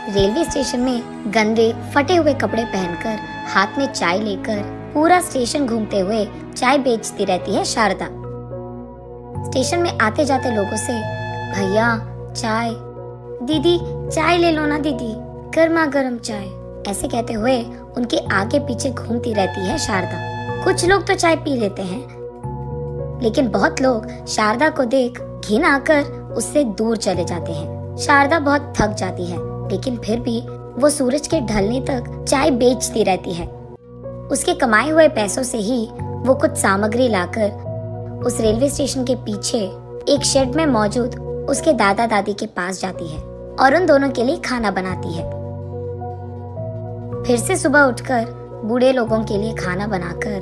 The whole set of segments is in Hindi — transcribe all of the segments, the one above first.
रेलवे स्टेशन में गंदे फटे हुए कपड़े पहनकर हाथ में चाय लेकर पूरा स्टेशन घूमते हुए चाय बेचती रहती है शारदा। स्टेशन में आते जाते लोगों से, भैया चाय, दीदी चाय ले लो ना दीदी, गर्मा गर्म चाय, ऐसे कहते हुए उनके आगे पीछे घूमती रहती है शारदा। कुछ लोग तो चाय पी लेते हैं, लेकिन बहुत लोग शारदा को देख घिन आकर उससे दूर चले जाते हैं। शारदा बहुत थक जाती है, लेकिन फिर भी वो सूरज के ढलने तक चाय बेचती रहती है। उसके कमाए हुए पैसों से ही वो कुछ सामग्री लाकर उस रेलवे स्टेशन के पीछे एक शेड में मौजूद उसके दादा दादी के पास जाती है और उन दोनों के लिए खाना बनाती है। फिर से सुबह उठकर बूढ़े लोगों के लिए खाना बनाकर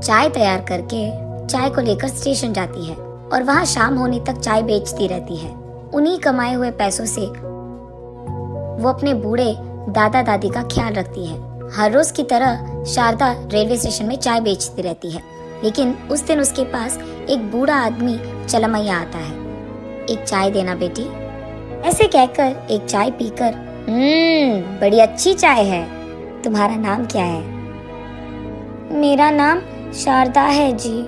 चाय तैयार करके चाय को लेकर स्टेशन जाती है और वहां शाम होने तक चाय बेचती रहती है। उन्हीं कमाए हुए पैसों से वो अपने बूढ़े दादा दादी का ख्याल रखती है। हर रोज की तरह शारदा रेलवे स्टेशन में चाय बेचती रहती है, लेकिन उस दिन उसके पास एक बूढ़ा आदमी चलमैया आता है। एक चाय देना बेटी, ऐसे कहकर एक चाय पीकर, बड़ी अच्छी चाय है, तुम्हारा नाम क्या है? मेरा नाम शारदा है जी।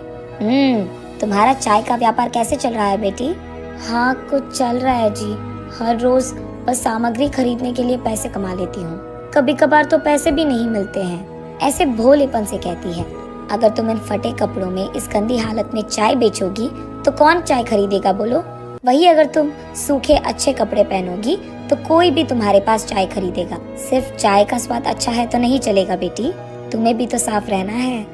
तुम्हारा चाय का व्यापार कैसे चल रहा है बेटी? हाँ कुछ चल रहा है जी, हर रोज बस सामग्री खरीदने के लिए पैसे कमा लेती हूँ, कभी कभार तो पैसे भी नहीं मिलते हैं, ऐसे भोलेपन से कहती है। अगर तुम इन फटे कपड़ों में इस गंदी हालत में चाय बेचोगी तो कौन चाय खरीदेगा बोलो? वही अगर तुम सूखे अच्छे कपड़े पहनोगी तो कोई भी तुम्हारे पास चाय खरीदेगा। सिर्फ चाय का स्वाद अच्छा है तो नहीं चलेगा बेटी, तुम्हें भी तो साफ रहना है।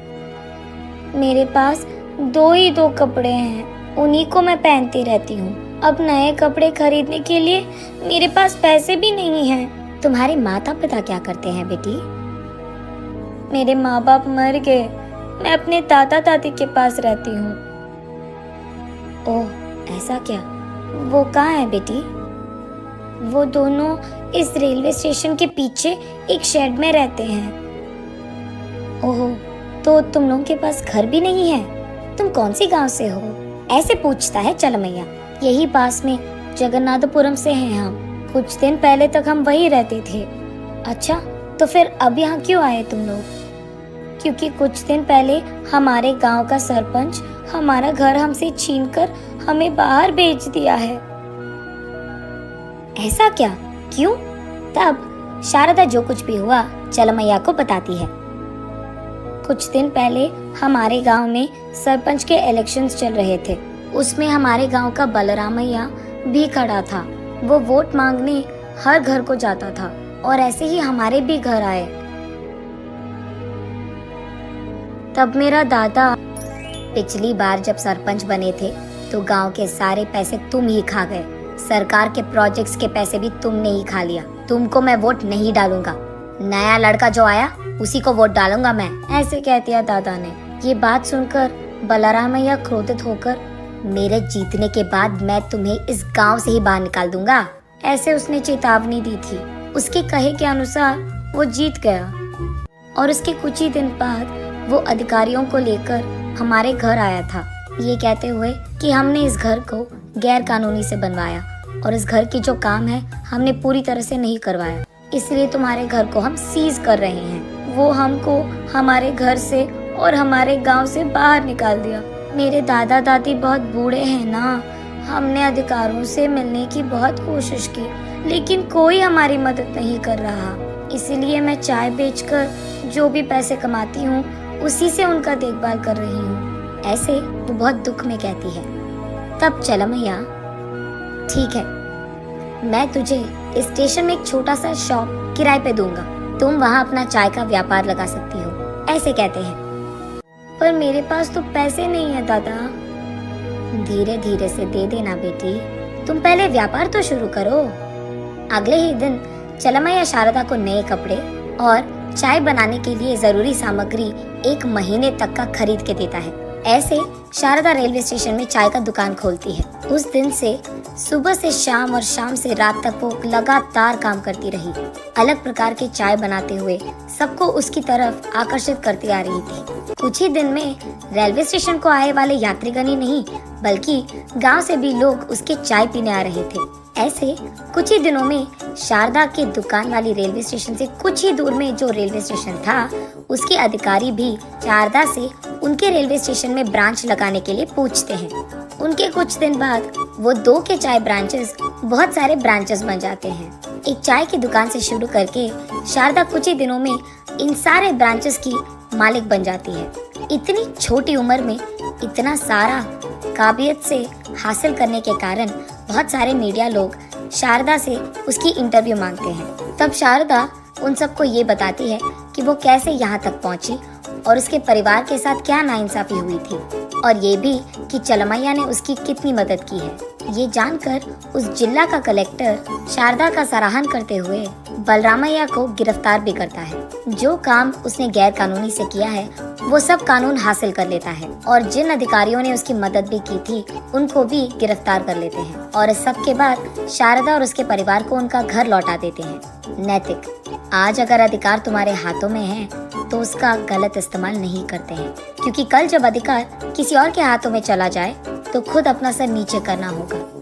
मेरे पास दो कपड़े हैं, उन्हीं को मैं पहनती रहती हूँ। अब नए कपड़े खरीदने के लिए मेरे पास पैसे भी नहीं हैं। तुम्हारे माता पिता क्या करते हैं बेटी? मेरे माँ बाप मर गए, मैं अपने दादा दादी के पास रहती हूँ। ओह ऐसा क्या? वो कहाँ है बेटी? वो दोनों इस रेलवे स्टेशन के पीछे एक शेड में रहते हैं। ओहो, तो तुम लोगों के पास घर भी नहीं है? तुम कौन सी गांव से हो? ऐसे पूछता है चलमैया। यही पास में जगन्नाथपुरम से हैं हम, कुछ दिन पहले तक हम वही रहते थे। अच्छा, तो फिर अब यहाँ क्यों आए तुम लोग? क्योंकि कुछ दिन पहले हमारे गांव का सरपंच हमारा घर हमसे छीनकर हमें बाहर भेज दिया है। ऐसा क्या? क्यों? तब शारदा जो कुछ भी हुआ चलमैया को बताती है। कुछ दिन पहले हमारे गांव में सरपंच के इलेक्शंस चल रहे थे, उसमें हमारे गांव का बलरामैया भी खड़ा था। वो वोट मांगने हर घर को जाता था और ऐसे ही हमारे भी घर आए। तब मेरा दादा, पिछली बार जब सरपंच बने थे तो गांव के सारे पैसे तुम ही खा गए, सरकार के प्रोजेक्ट्स के पैसे भी तुमने ही खा लिया। तुमको मैं वोट नहीं डालूंगा, नया लड़का जो आया उसी को वोट डालूंगा मैं, ऐसे कह दिया दादा ने। ये बात सुनकर बलरामैया क्रोधित होकर, मेरे जीतने के बाद मैं तुम्हें इस गांव से ही बाहर निकाल दूंगा, ऐसे उसने चेतावनी दी थी। उसके कहे के अनुसार वो जीत गया और उसके कुछ ही दिन बाद वो अधिकारियों को लेकर हमारे घर आया था, ये कहते हुए कि हमने इस घर को गैर कानूनी से बनवाया और इस घर की जो काम है हमने पूरी तरह से नहीं करवाया, इसलिए तुम्हारे घर को हम सीज कर रहे हैं। वो हमको हमारे घर से और हमारे गांव से बाहर निकाल दिया। मेरे दादा दादी बहुत बूढ़े हैं ना, हमने अधिकारों से मिलने की बहुत कोशिश की, लेकिन कोई हमारी मदद नहीं कर रहा। इसीलिए मैं चाय बेचकर जो भी पैसे कमाती हूँ उसी से उनका देखभाल कर रही हूँ, ऐसे वो बहुत दुख में कहती है। तब चलमैया, ठीक है, मैं तुझे स्टेशन में एक छोटा सा शॉप किराए पे दूंगा, तुम वहाँ अपना चाय का व्यापार लगा सकती हो, ऐसे कहते हैं। पर मेरे पास तो पैसे नहीं है दादा। धीरे धीरे से दे देना बेटी, तुम पहले व्यापार तो शुरू करो। अगले ही दिन चलमैया शारदा को नए कपड़े और चाय बनाने के लिए जरूरी सामग्री 1 महीने तक का खरीद के देता है। ऐसे शारदा रेलवे स्टेशन में चाय का दुकान खोलती है। उस दिन से सुबह से शाम और शाम से रात तक वो लगातार काम करती रही, अलग प्रकार के चाय बनाते हुए सबको उसकी तरफ आकर्षित करती आ रही थी। कुछ ही दिन में रेलवे स्टेशन को आए वाले यात्रीगण ही नहीं बल्कि गांव से भी लोग उसके चाय पीने आ रहे थे। ऐसे कुछ ही दिनों में शारदा के दुकान वाली रेलवे स्टेशन से कुछ ही दूर में जो रेलवे स्टेशन था, उसके अधिकारी भी शारदा से उनके रेलवे स्टेशन में ब्रांच लगाने के लिए पूछते हैं। उनके कुछ दिन बाद वो 2 के चाय ब्रांचेस बहुत सारे ब्रांचेस बन जाते हैं। एक चाय की दुकान से शुरू करके शारदा कुछ ही दिनों में इन सारे ब्रांचेस की मालिक बन जाती है। इतनी छोटी उम्र में इतना सारा काबिलियत से हासिल करने के कारण बहुत सारे मीडिया लोग शारदा से उसकी इंटरव्यू मांगते हैं। तब शारदा उन सबको ये बताती है कि वो कैसे यहाँ तक पहुँची और उसके परिवार के साथ क्या नाइंसाफी हुई थी, और ये भी कि चलमैया ने उसकी कितनी मदद की है। ये जानकर उस जिला का कलेक्टर शारदा का सराहन करते हुए बलरामैया को गिरफ्तार भी करता है। जो काम उसने गैर कानूनी से किया है वो सब कानून हासिल कर लेता है, और जिन अधिकारियों ने उसकी मदद भी की थी उनको भी गिरफ्तार कर लेते हैं, और इस सब के बाद शारदा और उसके परिवार को उनका घर लौटा देते हैं। नैतिक, आज अगर अधिकार तुम्हारे हाथों में है तो उसका गलत इस्तेमाल नहीं करते हैं, क्योंकि कल जब अधिकार किसी और के हाथों में चला जाए तो खुद अपना सर नीचे करना होगा।